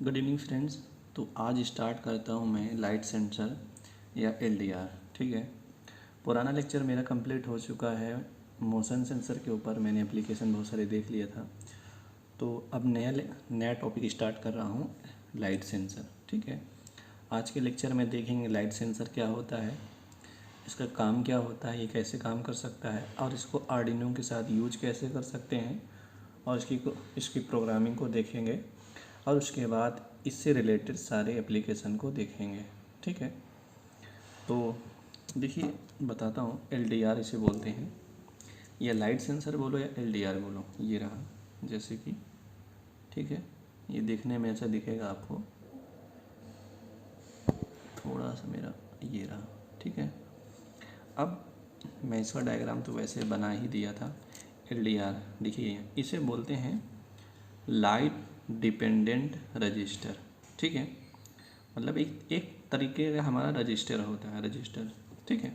Good evening friends. तो आज start करता हूँ मैं लाइट सेंसर या एलडीआर। ठीक है, पुराना लेक्चर मेरा कंप्लीट हो चुका है। मोशन सेंसर के ऊपर मैंने एप्लीकेशन बहुत सारे देख लिया था। तो अब नया टॉपिक स्टार्ट कर रहा हूँ, लाइट सेंसर। ठीक है, आज के लेक्चर में देखेंगे लाइट सेंसर क्या होता है, इसका काम क्या होता है, ये कैसे काम कर सकता है और इसको आर्डिनो के साथ यूज कैसे कर सकते हैं, और इसकी प्रोग्रामिंग को देखेंगे और उसके बाद इससे रिलेटेड सारे एप्लीकेशन को देखेंगे। ठीक है, तो देखिए बताता हूँ। एलडीआर इसे बोलते हैं, या लाइट सेंसर बोलो या एलडीआर बोलो। ये रहा जैसे कि, ठीक है, ये देखने में ऐसा दिखेगा आपको, थोड़ा सा मेरा ये रहा। ठीक है, अब मैं इसका डायग्राम तो वैसे बना ही दिया था। एलडीआर देखिए, इसे बोलते हैं लाइट डिपेंडेंट रजिस्टर। ठीक है, मतलब एक तरीके का हमारा रजिस्टर होता है, रजिस्टर। ठीक है,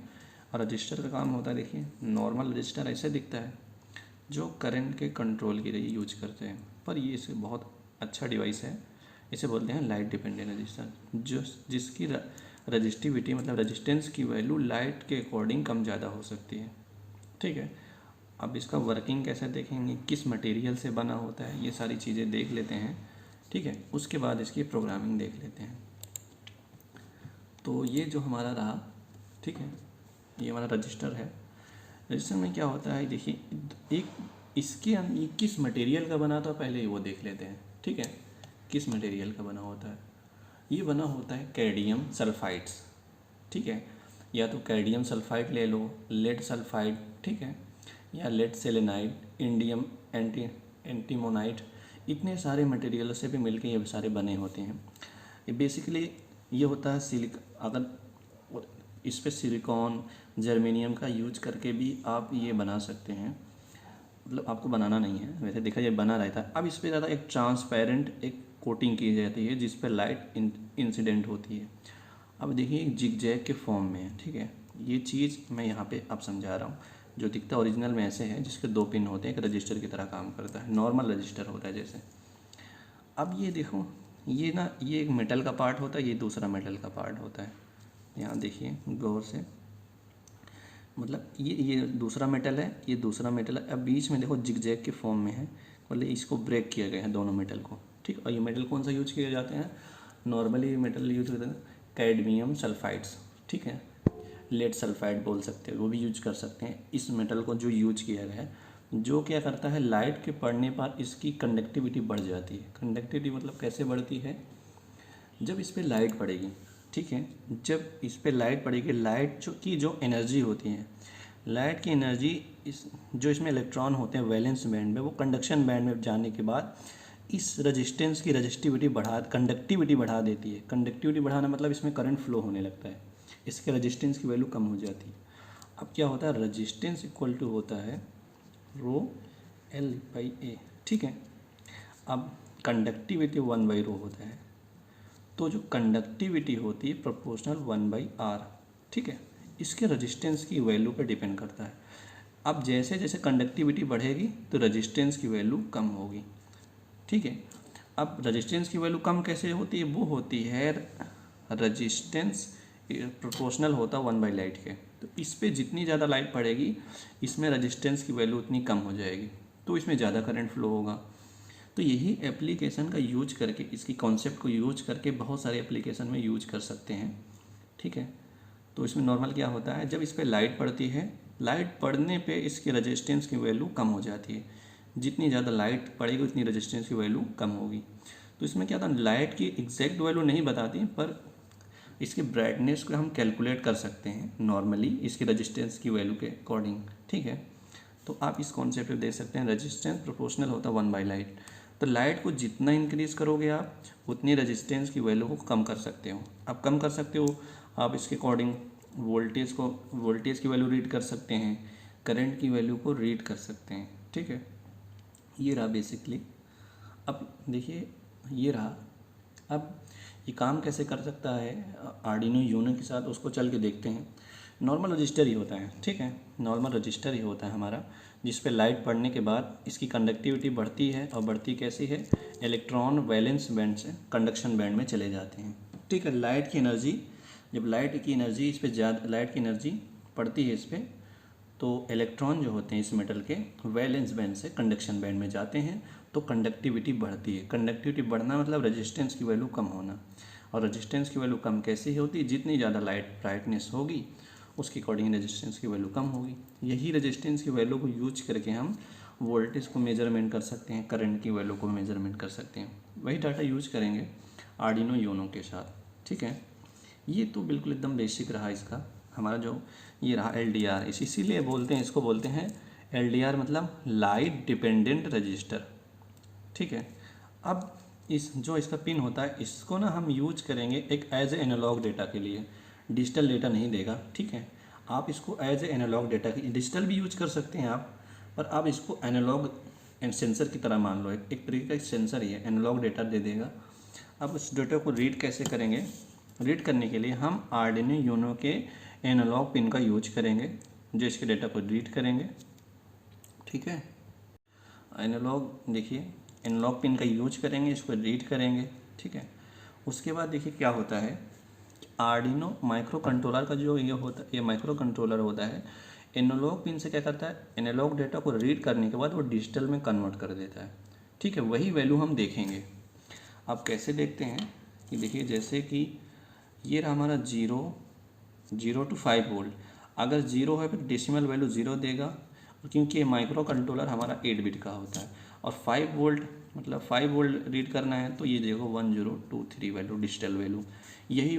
और रजिस्टर का काम होता है, देखिए नॉर्मल रजिस्टर ऐसे दिखता है जो करंट के कंट्रोल के लिए यूज करते हैं, पर ये इसे बहुत अच्छा डिवाइस है। इसे बोलते हैं लाइट डिपेंडेंट रजिस्टर, जो जिसकी रजिस्टिविटी मतलब रजिस्टेंस की वैल्यू लाइट के अकॉर्डिंग कम ज़्यादा हो सकती है। ठीक है, अब इसका वर्किंग कैसे देखेंगे, किस मटेरियल से बना होता है, ये सारी चीज़ें देख लेते हैं। ठीक है, उसके बाद इसकी प्रोग्रामिंग देख लेते हैं। तो ये जो हमारा रहा, ठीक है, ये हमारा रजिस्टर है। रजिस्टर में क्या होता है, देखिए एक ये किस मटेरियल का बना था पहले वो देख लेते हैं। ठीक है, किस मटेरियल का बना होता है, ये बना होता है कैडमियम सल्फाइड्स। ठीक है, या तो कैडमियम सल्फाइड ले लो, लेड सल्फाइड, ठीक है, या लेड सेलेनाइड, इंडियम एंटीमोनाइट, इतने सारे मटेरियल से भी मिलके ये सारे बने होते हैं। ये बेसिकली ये होता है अगर इस पर सिलिकॉन जर्मेनियम का यूज करके भी आप ये बना सकते हैं। मतलब आपको बनाना नहीं है, वैसे देखा जाए बना रहता है। अब इस पर ज़्यादा एक ट्रांसपेरेंट एक कोटिंग की जाती है जिस पर लाइट इंसिडेंट होती है। अब देखिए एक जिगजैग के फॉर्म में है। ठीक है, ये चीज़ मैं यहाँ पे अब समझा रहा हूँ। जो दिखता ओरिजिनल में ऐसे है, जिसके 2 पिन होते हैं, एक रजिस्टर की तरह काम करता है, नॉर्मल रजिस्टर होता है जैसे। अब ये देखो, ये ना, ये एक मेटल का पार्ट होता है, ये दूसरा मेटल का पार्ट होता है। यहाँ देखिए गौर से, मतलब ये दूसरा मेटल है, ये दूसरा मेटल है। अब बीच में देखो जिगजैग के फॉर्म में है, मतलब इसको ब्रेक किया गया है दोनों मेटल को। ठीक, और ये मेटल कौन सा यूज किए जाते हैं, नॉर्मली मेटल यूज करते हैं कैडमियम सल्फाइड्स। ठीक है, लेड सल्फाइड बोल सकते हैं, वो भी यूज कर सकते हैं। इस मेटल को जो यूज किया गया है, जो क्या करता है, लाइट के पड़ने पर इसकी कंडक्टिविटी बढ़ जाती है। कंडक्टिविटी मतलब कैसे बढ़ती है, जब इस पर लाइट पड़ेगी, ठीक है, जब इस पर लाइट पड़ेगी, लाइट जो एनर्जी होती है, लाइट की एनर्जी जो इसमें इलेक्ट्रॉन होते हैं वैलेंस बैंड में, वो कंडक्शन बैंड में जाने के बाद इस रजिस्टेंस की कंडक्टिविटी बढ़ा देती है। कंडक्टिविटी बढ़ाना मतलब इसमें करंट फ्लो होने लगता है, इसके रजिस्टेंस की वैल्यू कम हो जाती है। अब क्या होता है, रजिस्टेंस इक्वल टू होता है रो एल बाई ए। ठीक है, अब कंडक्टिविटी 1/ρ होता है, तो जो कंडक्टिविटी होती है प्रोपोर्शनल 1/r। ठीक है, इसके रजिस्टेंस की वैल्यू पर डिपेंड करता है। अब जैसे जैसे कंडक्टिविटी बढ़ेगी तो रजिस्टेंस की वैल्यू कम होगी। ठीक है, अब रजिस्टेंस की वैल्यू कम कैसे होती है, वो होती है रजिस्टेंस प्रोपोर्शनल होता 1 लाइट के। तो इस पर जितनी ज़्यादा लाइट पड़ेगी, इसमें रजिस्टेंस की वैल्यू उतनी कम हो जाएगी, तो इसमें ज़्यादा करंट फ्लो होगा। तो यही एप्लीकेशन का यूज करके, इसकी कॉन्सेप्ट को यूज करके बहुत सारे एप्लीकेशन में यूज कर सकते हैं। ठीक है, तो इसमें नॉर्मल क्या होता है, जब इस पर लाइट पड़ती है, लाइट पड़ने पे इसकी रजिस्टेंस की वैल्यू कम हो जाती है। जितनी ज़्यादा लाइट पड़ेगी उतनी रजिस्टेंस की वैल्यू कम होगी। तो इसमें क्या था, लाइट की एग्जैक्ट वैल्यू नहीं बताती, पर इसकी ब्राइटनेस को हम कैलकुलेट कर सकते हैं नॉर्मली इसकी रजिस्टेंस की वैल्यू के अकॉर्डिंग। ठीक है, तो आप इस कॉन्सेप्ट में देख सकते हैं, रजिस्टेंस प्रोपोर्शनल होता है 1/लाइट। तो लाइट को जितना इंक्रीज़ करोगे आप, उतनी रजिस्टेंस की वैल्यू को कम कर सकते हो। आप कम कर सकते हो, आप इसके अकॉर्डिंग वोल्टेज की वैल्यू रीड कर सकते हैं, करंट की वैल्यू को रीड कर सकते हैं। ठीक है, ये रहा बेसिकली। अब देखिए ये रहा। अब ये काम कैसे कर सकता है आर्डिनो यूनो के साथ, उसको चल के देखते हैं। नॉर्मल रजिस्टर ही होता है, ठीक है, नॉर्मल रजिस्टर ही होता है हमारा, जिस पे लाइट पड़ने के बाद इसकी कंडक्टिविटी बढ़ती है, और बढ़ती कैसी है, इलेक्ट्रॉन वैलेंस बैंड से कंडक्शन बैंड में चले जाते हैं। ठीक है, लाइट की एनर्जी, जब लाइट की एनर्जी इस पर ज़्यादा, लाइट की एनर्जी पड़ती है इस पर, तो इलेक्ट्रॉन जो होते हैं इस मेटल के वैलेंस बैंड से कंडक्शन बैंड में जाते हैं, तो कंडक्टिविटी बढ़ती है। कंडक्टिविटी बढ़ना मतलब रेजिस्टेंस की वैल्यू कम होना, और रेजिस्टेंस की वैल्यू कम कैसी होती है, जितनी ज़्यादा लाइट ब्राइटनेस होगी उसके अकॉर्डिंग रेजिस्टेंस की वैल्यू कम होगी। यही रेजिस्टेंस की वैल्यू को यूज करके हम वोल्टेज को मेजरमेंट कर सकते हैं, करंट की वैल्यू को मेजरमेंट कर सकते हैं। वही डाटा यूज करेंगे आर्डिनो यूनो के साथ। ठीक है, ये तो बिल्कुल एकदम बेसिक रहा इसका हमारा जो ये रहा LDR। इसीलिए बोलते हैं, इसको बोलते हैं LDR मतलब लाइट डिपेंडेंट रजिस्टर। ठीक है, अब इस जो इसका पिन होता है इसको ना हम यूज करेंगे एक एज ए एनालॉग डेटा के लिए, डिजिटल डेटा नहीं देगा। ठीक है, आप इसको एज ए एनालॉग डेटा की, डिजिटल भी यूज कर सकते हैं आप, पर आप इसको एनालॉग सेंसर की तरह मान लो, एक तरीके का सेंसर ही है, एनालॉग डेटा दे देगा। अब उस डेटा को रीड कैसे करेंगे, रीड करने के लिए हम आर्डिनो यूनो के एनालॉग पिन का यूज करेंगे जो इसके डेटा को रीड करेंगे। ठीक है, एनालॉग देखिए, एनालॉग पिन का यूज करेंगे, इसको रीड करेंगे। ठीक है, उसके बाद देखिए क्या होता है, आर्डिनो माइक्रो कंट्रोलर का जो ये माइक्रो कंट्रोलर होता है, एनालॉग पिन से क्या करता है, एनालॉग डेटा को रीड करने के बाद वो डिजिटल में कन्वर्ट कर देता है। ठीक है, वही वैल्यू हम देखेंगे। आप कैसे देखते हैं कि देखिए, जैसे कि ये रहा हमारा 0 to 5 वोल्ट, अगर 0 है फिर डेसिमल वैल्यू 0 देगा, और क्योंकि ये माइक्रो कंट्रोलर हमारा 8 बिट का होता है, और 5 वोल्ट मतलब 5 वोल्ट रीड करना है तो ये देखो 1023 वैल्यू डिजिटल वैल्यू, यही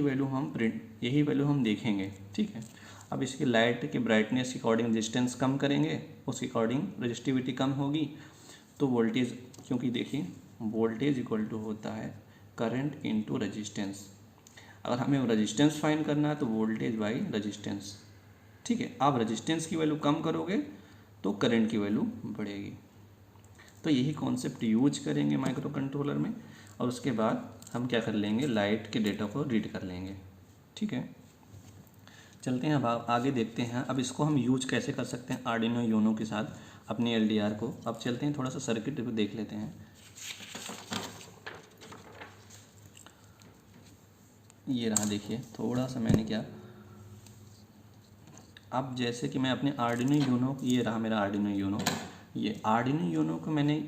वैल्यू हम देखेंगे। ठीक है, अब इसकी लाइट की ब्राइटनेस के अकॉर्डिंग रेजिस्टेंस कम करेंगे, उसके अकॉर्डिंग रजिस्टिविटी कम होगी, तो वोल्टेज, क्योंकि देखिए वोल्टेज इक्वल टू होता है करंट इनटू रेजिस्टेंस। अगर हमें रेजिस्टेंस फाइंड करना है तो वोल्टेज बाई रेजिस्टेंस। ठीक है, आप रेजिस्टेंस की वैल्यू कम करोगे तो करंट की वैल्यू बढ़ेगी। तो यही कॉन्सेप्ट यूज करेंगे माइक्रो कंट्रोलर में, और उसके बाद हम क्या कर लेंगे, लाइट के डेटा को रीड कर लेंगे। ठीक है, चलते हैं अब आगे देखते हैं। अब इसको हम यूज कैसे कर सकते हैं आर्डिनो यूनो के साथ अपने LDR को। अब चलते हैं थोड़ा सा सर्किट को देख लेते हैं। ये रहा, देखिए थोड़ा सा मैंने क्या, अब जैसे कि मैं अपने आर्डिनो यूनो, ये रहा मेरा आर्डिनो यूनो, ये आर्डिनो यूनो को मैंने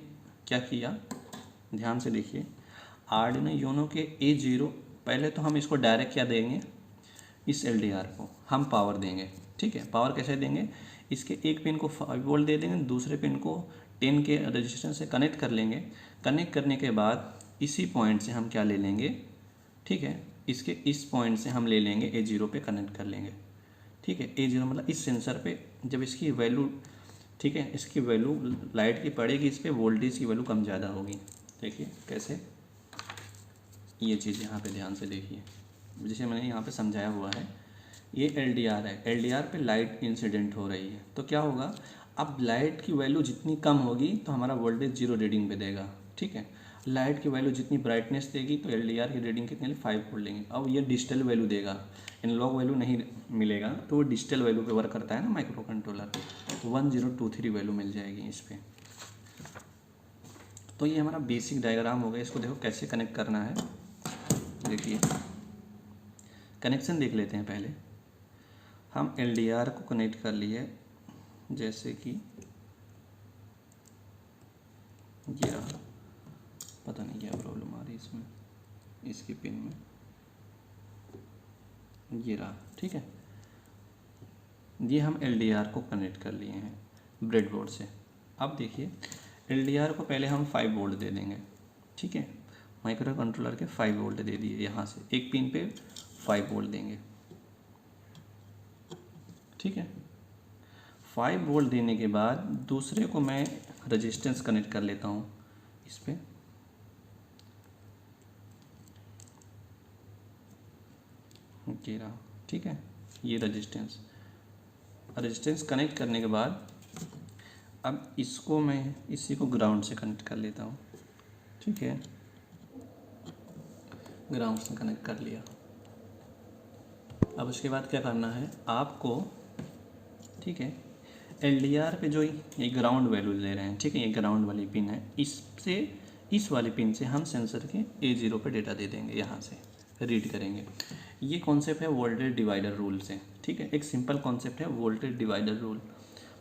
क्या किया, ध्यान से देखिए, आर्डिनो यूनो के A0, पहले तो हम इसको डायरेक्ट क्या देंगे, इस LDR को हम पावर देंगे। ठीक है, पावर कैसे देंगे, इसके एक पिन को 5 वोल्ट दे देंगे, दूसरे पिन को 10 के रजिस्टेंस से कनेक्ट कर लेंगे। कनेक्ट करने के बाद इसी पॉइंट से हम क्या ले लेंगे, ठीक है, इसके इस पॉइंट से हम ले लेंगे A0 पे कनेक्ट कर लेंगे। ठीक है, A0 मतलब इस सेंसर पे जब इसकी वैल्यू, ठीक है, इसकी वैल्यू लाइट की पड़ेगी, इस पर वोल्टेज की वैल्यू कम ज़्यादा होगी। देखिए कैसे, ये चीज़ यहाँ पे ध्यान से देखिए, जैसे मैंने यहाँ पे समझाया हुआ है, ये LDR है, LDR पे लाइट इंसिडेंट हो रही है, तो क्या होगा, अब लाइट की वैल्यू जितनी कम होगी तो हमारा वोल्टेज 0 रीडिंग पे देगा। ठीक है, लाइट की वैल्यू जितनी ब्राइटनेस देगी तो LDR की रीडिंग कितनी, 5 वोल्ट लेंगे। अब ये डिजिटल वैल्यू देगा, एनालॉग वैल्यू नहीं मिलेगा, तो वो डिजिटल वैल्यू पे वर्क करता है ना माइक्रो कंट्रोलर, 1023 वैल्यू मिल जाएगी इस पर। तो ये हमारा बेसिक डायग्राम हो गया, इसको देखो कैसे कनेक्ट करना है। देखिए कनेक्शन देख लेते हैं पहले। हम LDR को कनेक्ट कर लिए, जैसे कि ये रहा, पता नहीं क्या प्रॉब्लम आ रही इसमें, इसकी पिन में, ये रहा। ठीक है, ये हम LDR को कनेक्ट कर लिए हैं ब्रेडबोर्ड से। अब देखिए LDR को पहले हम 5 वोल्ट दे देंगे। ठीक है, माइक्रो कंट्रोलर के 5 वोल्ट दे दिए, यहाँ से एक पिन पे 5 वोल्ट देंगे। ठीक है, 5 वोल्ट देने के बाद दूसरे को मैं रेजिस्टेंस कनेक्ट कर लेता हूँ इस पर। ये रहा, ठीक है, ये रेजिस्टेंस कनेक्ट करने के बाद अब इसको मैं इसी को ग्राउंड से कनेक्ट कर लेता हूँ। ठीक है, ग्राउंड से कनेक्ट कर लिया। अब उसके बाद क्या करना है आपको, ठीक है, LDR पे जो ये ग्राउंड वैल्यू ले रहे हैं, ठीक है, ये ग्राउंड वाली पिन है, इससे इस वाली पिन से हम सेंसर के A0 पे डेटा दे देंगे, यहाँ से रीड करेंगे। ये कॉन्सेप्ट है वोल्टेज डिवाइडर रूल से, ठीक है, एक सिंपल कॉन्सेप्ट है वोल्टेज डिवाइडर रूल।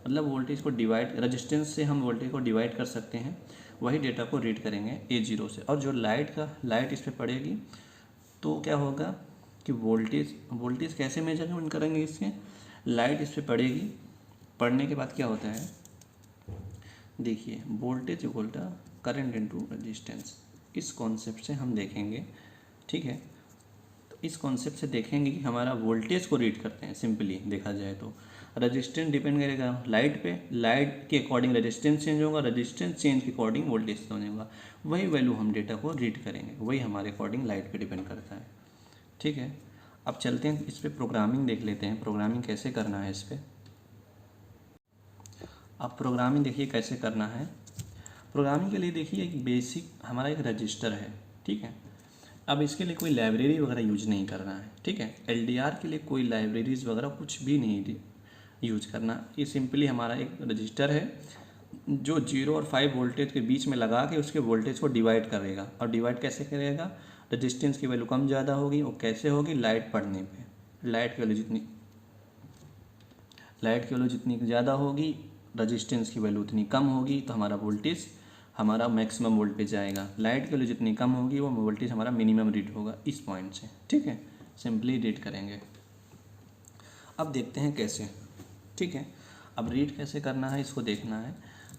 मतलब वोल्टेज को डिवाइड, रजिस्टेंस से हम वोल्टेज को डिवाइड कर सकते हैं, वही डेटा को रीड करेंगे A0 से। और जो लाइट इस पर पड़ेगी तो क्या होगा कि वोल्टेज कैसे मेजरमेंट करेंगे, इससे लाइट इस पर पड़ेगी, पढ़ने के बाद क्या होता है, देखिए voltage equal to current into resistance, इस कॉन्सेप्ट से हम देखेंगे, ठीक है। तो इस कॉन्सेप्ट से देखेंगे कि हमारा वोल्टेज को रीड करते हैं, सिंपली देखा जाए तो रेजिस्टेंस डिपेंड करेगा लाइट पे, लाइट के अकॉर्डिंग रेजिस्टेंस चेंज होगा, रेजिस्टेंस चेंज के अकॉर्डिंग वोल्टेज चेंज होगा, वही वैल्यू हम डेटा को रीड करेंगे, वही हमारे अकॉर्डिंग लाइट पे डिपेंड करता है, ठीक है। अब चलते हैं इस पर प्रोग्रामिंग देख लेते हैं, प्रोग्रामिंग कैसे करना है इस पर। अब प्रोग्रामिंग देखिए कैसे करना है। प्रोग्रामिंग के लिए देखिए एक बेसिक हमारा एक रजिस्टर है, ठीक है। अब इसके लिए कोई लाइब्रेरी वगैरह यूज नहीं करना है, ठीक है। LDR के लिए कोई लाइब्रेरीज वगैरह कुछ भी नहीं यूज करना, ये सिंपली हमारा एक रजिस्टर है जो 0 और 5 वोल्टेज के बीच में लगा के उसके वोल्टेज को डिवाइड करेगा। और डिवाइड कैसे करेगा, रजिस्टेंस की वैल्यू कम ज़्यादा होगी, और कैसे होगी, लाइट पड़ने पे। लाइट की वैल्यू जितनी ज़्यादा होगी, रजिस्टेंस की वैल्यू उतनी कम होगी, तो हमारा वोल्टेज हमारा मैक्सिमम वोल्टेज आएगा। लाइट की वैल्यू जितनी कम होगी वो वोल्टेज हमारा मिनिमम रीड होगा, इस पॉइंट से, ठीक है। सिंपली रीड करेंगे। अब देखते हैं कैसे, ठीक है। अब रीड कैसे करना है इसको देखना है।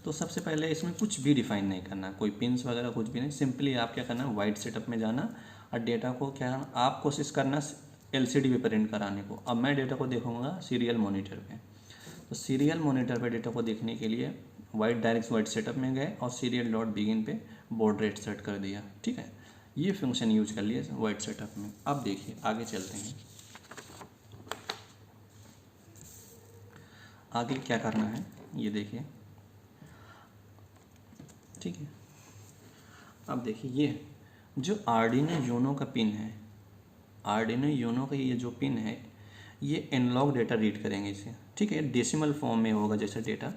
तो सबसे पहले इसमें कुछ भी डिफाइन नहीं करना, कोई पिन्स वगैरह कुछ भी नहीं, सिंपली आप क्या करना है, वाइट सेटअप में जाना और डेटा को क्या आप कोशिश करना LCD पे प्रिंट कराने को। अब मैं डेटा को देखूंगा सीरियल मॉनिटर पे, तो सीरियल मॉनिटर पे डेटा को देखने के लिए डायरेक्ट वाइट सेटअप में गए और सीरियल डॉट बिगिन पे बॉर्ड रेट सेट कर दिया, ठीक है। ये फंक्शन यूज कर लिया वाइट सेटअप में। अब देखिए आगे चलते हैं, आगे क्या करना है ये देखिए, ठीक है। अब देखिए ये जो आर्डिनो यूनो का पिन है, आर्डिनो यूनो का ये जो पिन है, ये एनालॉग डेटा रीड करेंगे इसे, ठीक है। डेसिमल फॉर्म में होगा जैसे डेटा,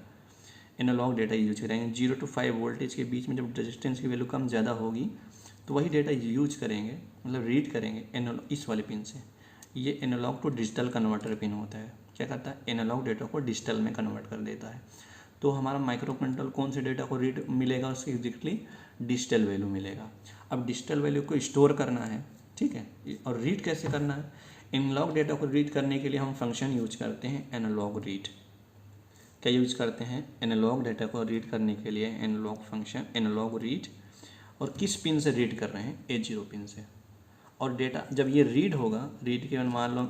एनालॉग डेटा यूज करेंगे। 0 to 5 वोल्टेज के बीच में जब रेजिस्टेंस की वैल्यू कम ज़्यादा होगी तो वही डेटा यूज करेंगे, मतलब रीड करेंगे इस वाले पिन से। ये analog to digital converter pin होता है, क्या करता है, एनालॉग डेटा को डिजिटल में कन्वर्ट कर देता है। तो हमारा माइक्रो कंट्रोलर कौन से डेटा को रीड मिलेगा, उसकी एग्जैक्टली डिजिटल वैल्यू मिलेगा। अब डिजिटल वैल्यू को स्टोर करना है, ठीक है, और रीड कैसे करना है। एनालॉग डेटा को रीड करने के लिए हम फंक्शन यूज करते हैं एनालॉग रीड। क्या यूज करते हैं, एनालॉग डेटा को रीड करने के लिए एनालॉग फंक्शन एनालॉग रीड। और किस पिन से रीड कर रहे हैं, A0 पिन से। और डेटा जब ये रीड होगा, रीड के मान लो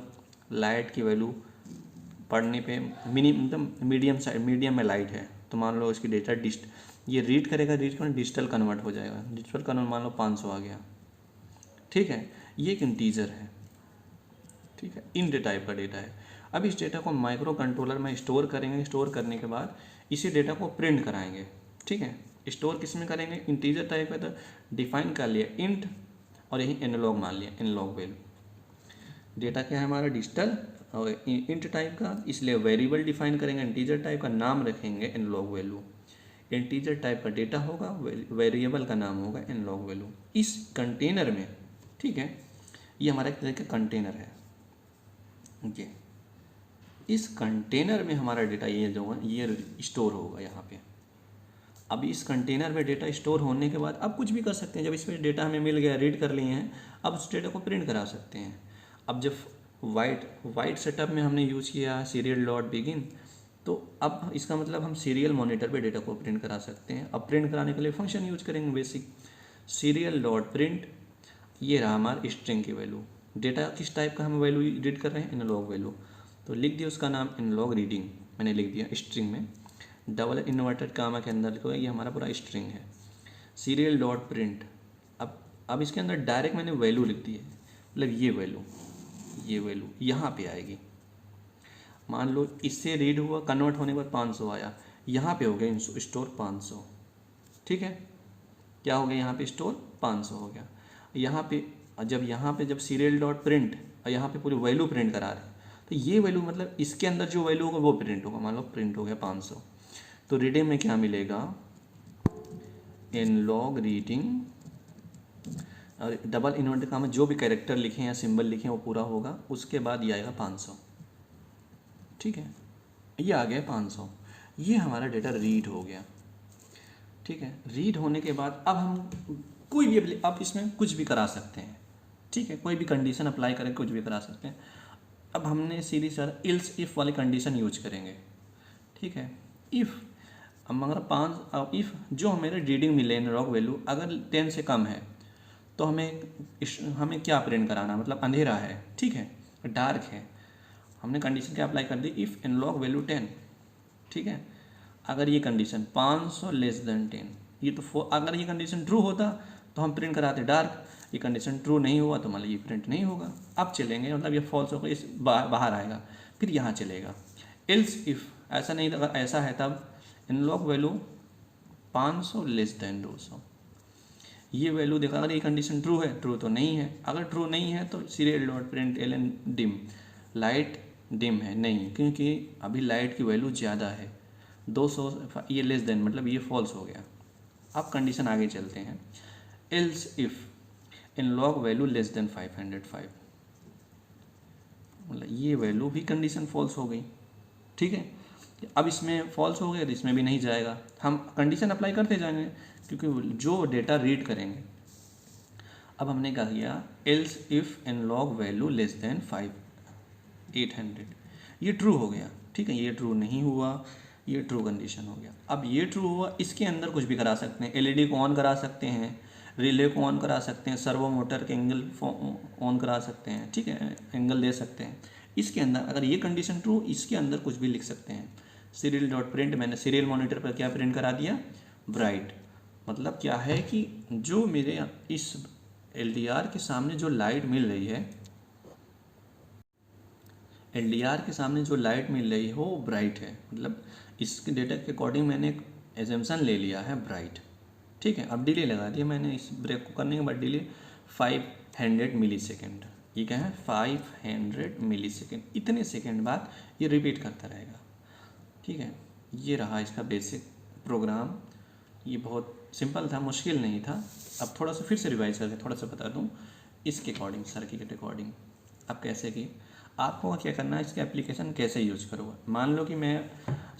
लाइट की वैल्यू पढ़ने पे मीडियम में लाइट है, तो मान लो इसकी डेटा ये रीड करेगा, रीड करना डिजिटल कन्वर्ट हो जाएगा, डिजिटल कन्वर्ट मान लो 500 आ गया, ठीक है। ये एक इंटीजर है, ठीक है, इंट टाइप का डेटा है। अब इस डेटा को माइक्रो कंट्रोलर में स्टोर करेंगे, स्टोर करने के बाद इसी डेटा को प्रिंट कराएंगे, ठीक है। स्टोर किस में करेंगे, इंटीजर टाइप है, तो डिफाइन कर लिया इंट, और यही एनालॉग मान लिया, एनालॉग वैल्यू। डेटा क्या है हमारा, डिजिटल और इंट टाइप का, इसलिए वेरिएबल डिफाइन करेंगे, इंटीजर टाइप का नाम रखेंगे एनालॉग वैल्यू। इंटीजर टाइप का डेटा होगा, वेरिएबल का नाम होगा एनालॉग वैल्यू। इस कंटेनर में, ठीक है, ये हमारा एक तरह का कंटेनर है, ये इस कंटेनर में हमारा डेटा ये जो है ये स्टोर होगा यहाँ पे। अब इस कंटेनर में डेटा स्टोर होने के बाद अब कुछ भी कर सकते हैं। जब इसमें डेटा हमें मिल गया, रीड कर लिए हैं, अब उस डेटा को प्रिंट करा सकते हैं। अब जब वाइट सेटअप में हमने यूज़ किया सीरियल डॉट बिगिन, तो अब इसका मतलब हम सीरियल मॉनिटर पे डेटा को प्रिंट करा सकते हैं। अब प्रिंट कराने के लिए फंक्शन यूज करेंगे बेसिक, सीरियल डॉट प्रिंट, ये रहा हमारा स्ट्रिंग की वैल्यू। डेटा किस टाइप का हम वैल्यू रीड कर रहे हैं, एनालॉग वैल्यू, तो लिख दिया उसका नाम एनालॉग रीडिंग, मैंने लिख दिया स्ट्रिंग में, डबल इन्वर्टेड कामा के अंदर लिखो, ये हमारा पूरा स्ट्रिंग है। सीरियल डॉट प्रिंट, अब इसके अंदर डायरेक्ट मैंने वैल्यू लिख दी है, मतलब ये वैल्यू यहाँ पे आएगी। मान लो इससे रीड हुआ, कन्वर्ट होने के बाद 500 आया, यहाँ पे हो गया स्टोर 500, ठीक है, क्या हो गया यहाँ पे स्टोर 500 हो गया। यहाँ पे जब सीरियल डॉट प्रिंट और यहाँ पे पूरी वैल्यू प्रिंट करा रहे हैं, तो ये वैल्यू मतलब इसके अंदर जो वैल्यू होगा वो प्रिंट होगा। मान लो प्रिंट हो गया 500, तो रीडिंग में क्या मिलेगा, इन लॉग रीडिंग, और डबल इन्वर्टेड कॉमा जो भी कैरेक्टर लिखे हैं या सिंबल लिखे हैं वो पूरा होगा, उसके बाद ये आएगा 500। ठीक है, ये आ गया 500। ये हमारा डेटा रीड हो गया। ठीक है, रीड होने के बाद अब हम कोई भी आप इसमें कुछ भी करा सकते हैं। ठीक है, कोई भी कंडीशन अप्लाई करके कुछ भी करा सकते हैं। अब हमने सीधी सर इल्स इफ़ वाली कंडीशन यूज करेंगे। ठीक है, इफ़ अब अगर इफ़ जो हमें रीडिंग मिले लॉग वैल्यू अगर 10 से कम है तो हमें क्या प्रिंट कराना, मतलब अंधेरा है। ठीक है, डार्क है। हमने कंडीशन क्या अप्लाई कर दी, इफ़ इन लॉग वैल्यू 10। ठीक है, अगर ये कंडीशन 500 लेस देन 10, ये तो अगर ये कंडीशन ट्रू होता तो हम प्रिंट कराते डार्क, ये कंडीशन ट्रू नहीं हुआ तो मतलब ये प्रिंट नहीं होगा। अब चलेंगे, मतलब ये फॉल्स होगा, इस बाहर आएगा, फिर यहाँ चलेगा। एल्स इफ़ ऐसा नहीं, अगर ऐसा है तब इन लॉग वैल्यू 500 लेस देन 200, ये वैल्यू देखा, अगर ये कंडीशन ट्रू है, ट्रू तो नहीं है। अगर ट्रू नहीं है तो सीरियल डॉट प्रिंट एलन डिम, लाइट डिम है नहीं, क्योंकि अभी लाइट की वैल्यू ज़्यादा है 200, ये लेस देन मतलब ये फॉल्स हो गया। अब कंडीशन आगे चलते हैं, else if in log value less than 505, मतलब ये वैल्यू भी कंडीशन फॉल्स हो गई। ठीक है, अब इसमें फॉल्स हो गया तो इसमें भी नहीं जाएगा, हम कंडीशन अप्लाई करते जाएंगे क्योंकि जो डेटा रीड करेंगे। अब हमने क्या किया, else if in log value less than 800, ये ट्रू हो गया। ठीक है, ये ट्रू नहीं हुआ, ये ट्रू कंडीशन हो गया। अब ये ट्रू हुआ, इसके अंदर कुछ भी करा सकते हैं, एलईडी को ऑन करा सकते हैं, रिले को ऑन करा सकते हैं, सर्वो मोटर के एंगल ऑन करा सकते हैं। ठीक है, एंगल दे सकते हैं इसके अंदर। अगर ये कंडीशन ट्रू, इसके अंदर कुछ भी लिख सकते हैं। सीरियल डॉट प्रिंट, मैंने सीरियल मॉनिटर पर क्या प्रिंट करा दिया, ब्राइट। मतलब क्या है कि जो मेरे इस एलडीआर के सामने जो लाइट मिल रही है, एलडीआर के सामने जो लाइट मिल रही है वो ब्राइट है, मतलब इसके डेटा के अकॉर्डिंग मैंने एक एजम्पशन ले लिया है ब्राइट। ठीक है, अब डिले लगा दिया मैंने इस ब्रेक को करने के बाद, डिले 500 मिली सेकेंड। ये क्या है, 500 मिली सेकेंड, इतने सेकेंड बाद ये रिपीट करता रहेगा। ठीक है, ये रहा इसका बेसिक प्रोग्राम। ये बहुत सिंपल था, मुश्किल नहीं था। अब थोड़ा सा फिर से रिवाइज करके थोड़ा सा बता दूँ इसके अकॉर्डिंग, सर्किट के अकॉर्डिंग अब कैसे की। आपको क्या करना है, इसका एप्लीकेशन कैसे यूज करूँगा। मान लो कि मैं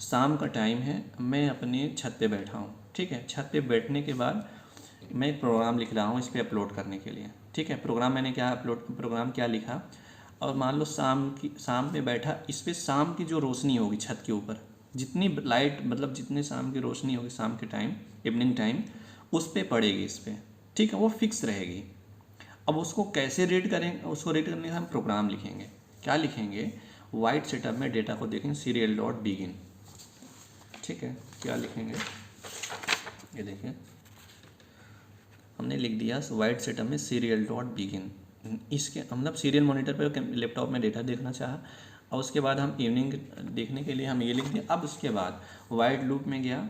शाम का टाइम है, मैं अपने छत पे बैठा हूँ। ठीक है, छत पे बैठने के बाद मैं एक प्रोग्राम लिख रहा हूँ इस पर अपलोड करने के लिए। ठीक है, प्रोग्राम क्या लिखा, और मान लो शाम पे बैठा, इस पर शाम की जो रोशनी होगी छत के ऊपर, जितनी लाइट मतलब जितने शाम की रोशनी होगी शाम के टाइम, इवनिंग टाइम, उस पर पड़ेगी इस पर। ठीक है, वो फिक्स रहेगी। अब उसको कैसे रीड करेंगे, उसको रीड करने का हम प्रोग्राम लिखेंगे। क्या लिखेंगे, वाइट सेटअप में डेटा को देखेंगे सीरियल डॉट बिगिन। ठीक है, क्या लिखेंगे, ये देखिए हमने लिख दिया वाइट सेटअप में सीरियल डॉट बिगिन। इसके मतलब सीरियल मॉनिटर पे लैपटॉप में डेटा देखना चाहा, और उसके बाद हम इवनिंग देखने के लिए हम ये लिख दिया। अब उसके बाद वाइट लूप में गया,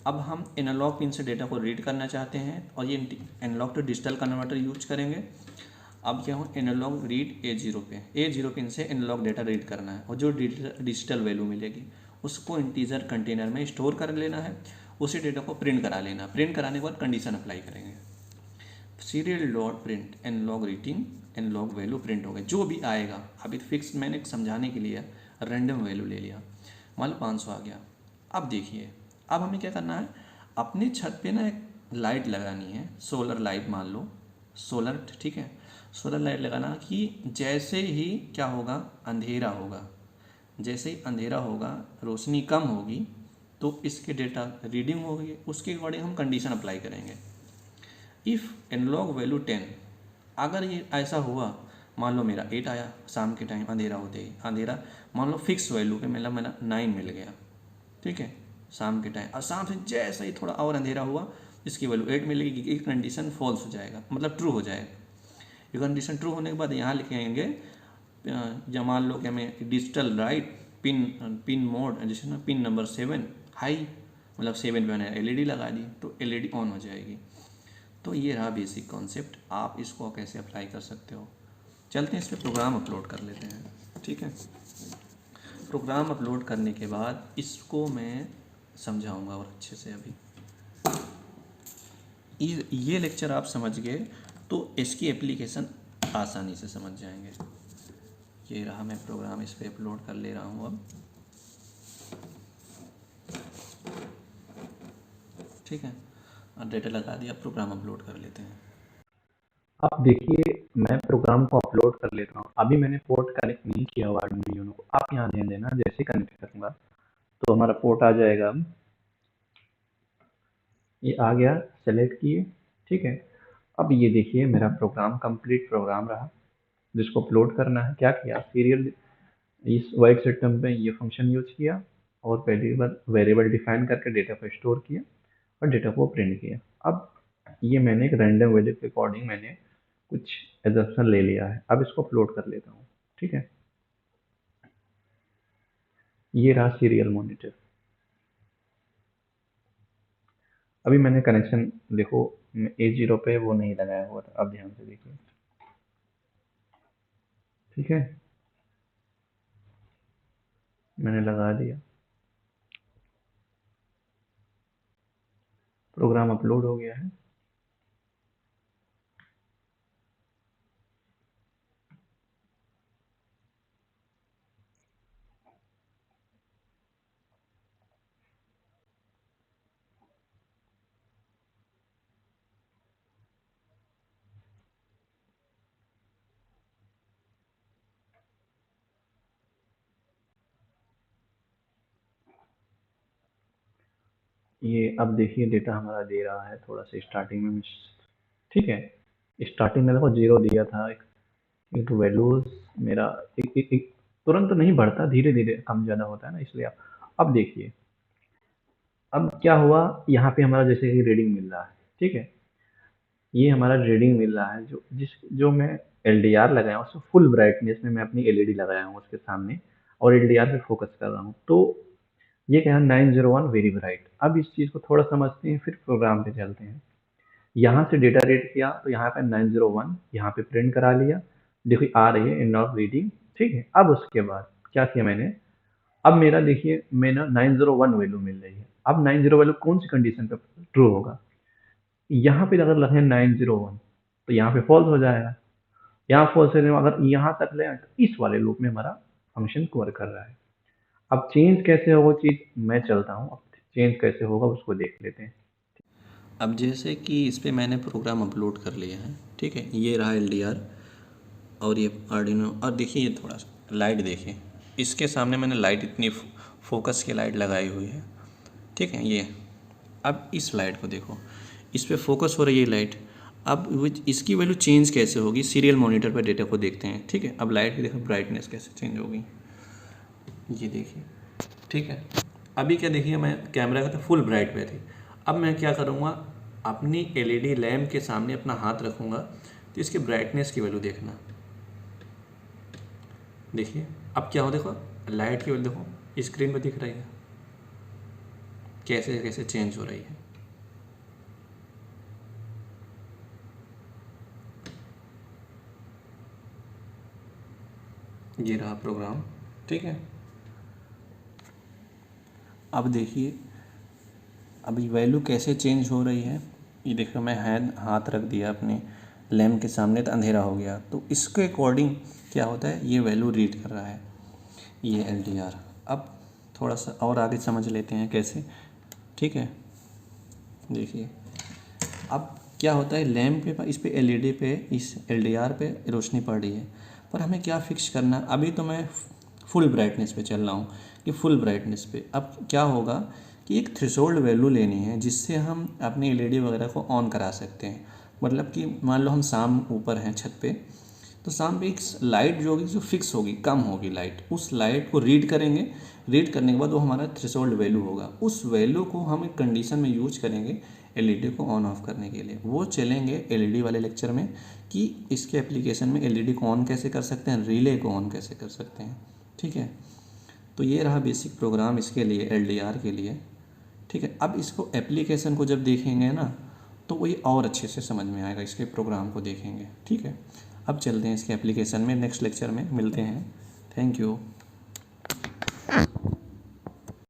अब हम एनालॉग पिन से डेटा को रीड करना चाहते हैं, और ये analog to digital converter use करेंगे। अब क्या हो, एनालॉग रीड A0 पे, A0 पिन से एनालॉग डेटा रीड करना है, और जो डिजिटल वैल्यू मिलेगी उसको इंटीजर कंटेनर में स्टोर कर लेना है, उसी डेटा को प्रिंट करा लेना। प्रिंट कराने के बाद कंडीशन अप्लाई करेंगे, serial dot print analog reading analog value print हो गए, जो भी आएगा। अभी फिक्स मैंने समझाने के लिए रैंडम वैल्यू ले लिया, मान लो 500 आ गया। अब देखिए, अब हमें क्या करना है, अपनी छत पे ना एक लाइट लगानी है, सोलर लाइट मान लो, सोलर। ठीक है, सोलर लाइट लगाना कि जैसे ही क्या होगा, अंधेरा होगा, जैसे ही अंधेरा होगा, रोशनी कम होगी, तो इसके डेटा रीडिंग होगी, उसके अकॉर्डिंग हम कंडीशन अप्लाई करेंगे। इफ़ एनालॉग वैल्यू 10, अगर ये ऐसा हुआ, मान लो मेरा 8 आया शाम के टाइम, अंधेरा होते ही, अंधेरा मान लो फिक्स वैल्यू पे मेरा 9 मिल गया। ठीक है, शाम के टाइम, और शाम से जैसे ही थोड़ा और अंधेरा हुआ, इसकी वैल्यू 8 मिलेगी, एक कंडीशन फॉल्स हो जाएगा, मतलब ट्रू हो जाएगा। ये कंडीशन ट्रू होने के बाद यहाँ लिखेंगे, जब मान लो कि हमें डिजिटल राइट पिन मोड, जैसे ना पिन नंबर 7 हाई, मतलब 7 पे मैंने LED लगा दी तो LED ऑन हो जाएगी। तो ये रहा बेसिक कॉन्सेप्ट, आप इसको कैसे अप्लाई कर सकते हो। चलते हैं इस पर प्रोग्राम अपलोड कर लेते हैं। ठीक है। प्रोग्राम अपलोड करने के बाद इसको मैं समझाऊंगा और अच्छे से। अभी ये लेक्चर आप समझ गए तो इसकी एप्लीकेशन आसानी से समझ जाएंगे। ये रहा, मैं प्रोग्राम इस पर अपलोड कर ले रहा हूँ अब। ठीक है, डेटा लगा दिया, प्रोग्राम अपलोड कर लेते हैं। अब देखिए मैं प्रोग्राम को अपलोड कर लेता हूँ। अभी मैंने पोर्ट कनेक्ट नहीं किया हुआ Arduino को। आप यहाँ ध्यान देना, जैसे कनेक्ट करूँगा तो हमारा पोर्ट आ जाएगा। अब ये आ गया, सेलेक्ट किए, ठीक है। अब ये देखिए मेरा प्रोग्राम कंप्लीट प्रोग्राम रहा जिसको अपलोड करना है। क्या किया, सीरियल इस वाइट सिस्टम पे ये फंक्शन यूज किया और वेरिएबल डिफाइन करके डेटा को स्टोर किया और डेटा को प्रिंट किया। अब ये मैंने एक रैंडम वैल्यू के अकॉर्डिंग मैंने कुछ एजम्पशन ले लिया है। अब इसको अपलोड कर लेता हूँ, ठीक है। ये रहा सीरियल मॉनिटर। अभी मैंने कनेक्शन देखो A0 पे वो नहीं लगाया हुआ था, अब ध्यान से देखिए, ठीक है, मैंने लगा दिया। प्रोग्राम अपलोड हो गया है। ये अब देखिए डेटा हमारा दे रहा है थोड़ा सा स्टार्टिंग में, ठीक है। स्टार्टिंग में देखो 0 दिया था। एक वैल्यूज मेरा एक तुरंत नहीं बढ़ता, धीरे धीरे कम ज़्यादा होता है ना, इसलिए अब देखिए अब क्या हुआ। यहाँ पे हमारा जैसे कि रीडिंग मिल रहा है, ठीक है। ये हमारा रीडिंग मिल रहा है जो मैं LDR लगाया हूँ उसको फुल ब्राइटनेस में मैं अपनी LED लगाया हूँ उसके सामने और LDR पे फोकस कर रहा हूँ। तो ये क्या है, 901 वेरी ब्राइट। अब इस चीज़ को थोड़ा समझते हैं फिर प्रोग्राम पे चलते हैं। यहाँ से डेटा रीड किया तो यहाँ पे 901 यहाँ पे प्रिंट करा लिया, देखिए आ रही है, एंड ऑफ रीडिंग, ठीक है। अब उसके बाद क्या किया मैंने, अब मेरा देखिए मैंने 901 वैल्यू मिल रही है। अब 90 वैल्यू कौन सी कंडीशन पे ट्रू होगा, यहाँ पे अगर लगे 901 तो यहाँ पे फॉल्स हो जाएगा। यहाँ फॉल्स है, अगर यहाँ तक ले तो इस वाले लूप में हमारा फंक्शन कवर कर रहा है। अब चेंज कैसे होगा चीज़ मैं चलता हूँ, अब चेंज कैसे होगा उसको देख लेते हैं। अब जैसे कि इस पे मैंने प्रोग्राम अपलोड कर लिया है, ठीक है। ये रहा LDR और ये आर्डिनो। और देखिए ये थोड़ा सा लाइट देखिए, इसके सामने मैंने लाइट इतनी फोकस की लाइट लगाई हुई है, ठीक है। ये अब इस लाइट को देखो, इस पे फोकस हो रही है लाइट। अब इसकी वैल्यू चेंज कैसे होगी, सीरियल मॉनिटर पर डेटा को देखते हैं, ठीक है। अब लाइट की देखो ब्राइटनेस कैसे चेंज होगी, ये देखिए, ठीक है। अभी क्या देखिए, मैं कैमरा का तो फुल ब्राइट पे थी। अब मैं क्या करूँगा, अपनी LED लैम्प के सामने अपना हाथ रखूँगा तो इसकी ब्राइटनेस की वैल्यू देखना। देखिए अब क्या हो, देखो लाइट की वैल्यू देखो स्क्रीन पे दिख रही है, कैसे कैसे चेंज हो रही है। ये रहा प्रोग्राम, ठीक है। अब देखिए अभी वैल्यू कैसे चेंज हो रही है। ये देखो मैं हाथ रख दिया अपने लैम्प के सामने तो अंधेरा हो गया, तो इसके अकॉर्डिंग क्या होता है, ये वैल्यू रीड कर रहा है, ये LDR। अब थोड़ा सा और आगे समझ लेते हैं कैसे, ठीक है। देखिए अब क्या होता है, लैम्प पे इस पे LED पे इस LDR पे रोशनी पड़ रही है, पर हमें क्या फिक्स करना। अभी तो मैं फुल ब्राइटनेस पे चल रहा हूँ कि फुल ब्राइटनेस पे। अब क्या होगा कि एक थ्रेशोल्ड वैल्यू लेनी है जिससे हम अपनी LED वगैरह को ऑन करा सकते हैं। मतलब कि मान लो हम शाम ऊपर हैं छत पे, तो शाम पे एक लाइट जो होगी जो फिक्स होगी, कम होगी लाइट, उस लाइट को रीड करेंगे। रीड करने के बाद वो हमारा थ्रेशोल्ड वैल्यू होगा। उस वैल्यू को हम एक कंडीशन में यूज करेंगे LED को ऑन ऑफ करने के लिए। वो चलेंगे LED वाले लेक्चर में कि इसके एप्लीकेशन में LED को ऑन कैसे कर सकते हैं, रिले को ऑन कैसे कर सकते हैं, ठीक है। तो ये रहा बेसिक प्रोग्राम इसके लिए, LDR के लिए, ठीक है। अब इसको एप्लीकेशन को जब देखेंगे ना तो वही और अच्छे से समझ में आएगा, इसके प्रोग्राम को देखेंगे, ठीक है। अब चलते हैं इसके एप्लीकेशन में, नेक्स्ट लेक्चर में मिलते हैं। Thank you.